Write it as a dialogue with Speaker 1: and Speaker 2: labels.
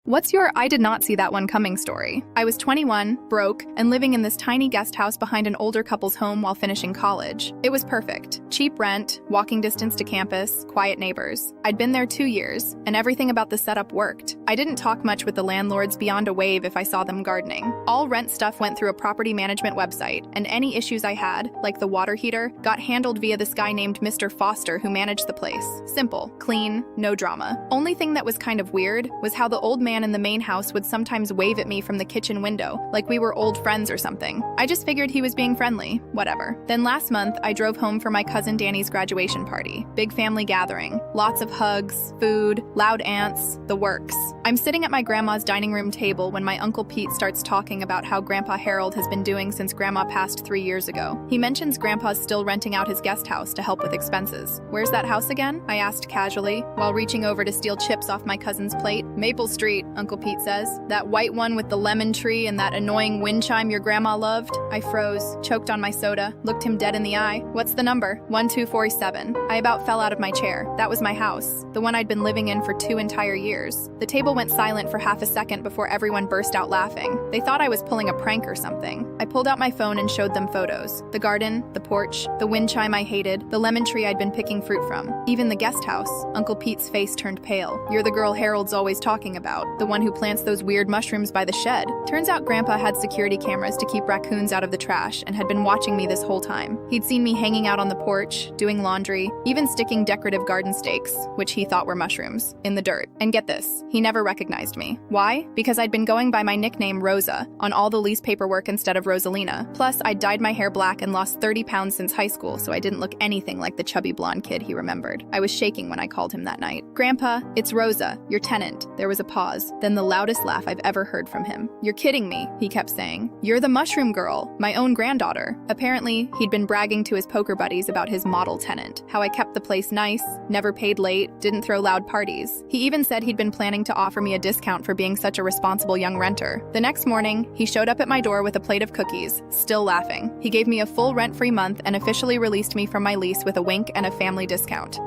Speaker 1: What's your I did not see that one coming story? I was 21, broke, and living in this tiny guest house behind an older couple's home while finishing college. It was perfect. Cheap rent, walking distance to campus, quiet neighbors. I'd been there 2 years, and everything about the setup worked. I didn't talk much with the landlords beyond a wave if I saw them gardening. All rent stuff went through a property management website, and any issues I had, like the water heater, got handled via this guy named Mr. Foster who managed the place. Simple, clean, no drama. Only thing that was kind of weird was how the old man in the main house would sometimes wave at me from the kitchen window, like we were old friends or something. I just figured he was being friendly, whatever. Then last month, I drove home for my cousin Danny's graduation party. Big family gathering, lots of hugs, food, loud aunts, the works. I'm sitting at my grandma's dining room table when my Uncle Pete starts talking about how Grandpa Harold has been doing since Grandma passed 3 years ago. He mentions Grandpa's still renting out his guest house to help with expenses. Where's that house again? I asked casually, while reaching over to steal chips off my cousin's plate. Maple Street, Uncle Pete says. That white one with the lemon tree and that annoying wind chime your grandma loved? I froze, choked on my soda, looked him dead in the eye. What's the number? 1247. I about fell out of my chair. That was my house, the one I'd been living in for 2 entire years. The table went silent for half a second before everyone burst out laughing. They thought I was pulling a prank or something. I pulled out my phone and showed them photos. The garden, the porch, the wind chime I hated, the lemon tree I'd been picking fruit from. Even the guest house. Uncle Pete's face turned pale. You're the girl Harold's always talking about, the one who plants those weird mushrooms by the shed. Turns out Grandpa had security cameras to keep raccoons out of the trash and had been watching me this whole time. He'd seen me hanging out on the porch, doing laundry, even sticking decorative garden stakes, which he thought were mushrooms, in the dirt. And get this, he never recognized me. Why? Because I'd been going by my nickname Rosa on all the lease paperwork instead of Rosalina. Plus, I'd dyed my hair black and lost 30 pounds since high school, so I didn't look anything like the chubby blonde kid he remembered. I was shaking when I called him that night. Grandpa, it's Rosa, your tenant. There was a pause, then the loudest laugh I've ever heard from him. You're kidding me, he kept saying. You're the mushroom girl, my own granddaughter. Apparently, he'd been bragging to his poker buddies about his model tenant, how I kept the place nice, never paid late, didn't throw loud parties. He even said he'd been planning to offer me a discount for being such a responsible young renter. The next morning, he showed up at my door with a plate of cookies, still laughing. He gave me a full rent-free month and officially released me from my lease with a wink and a family discount.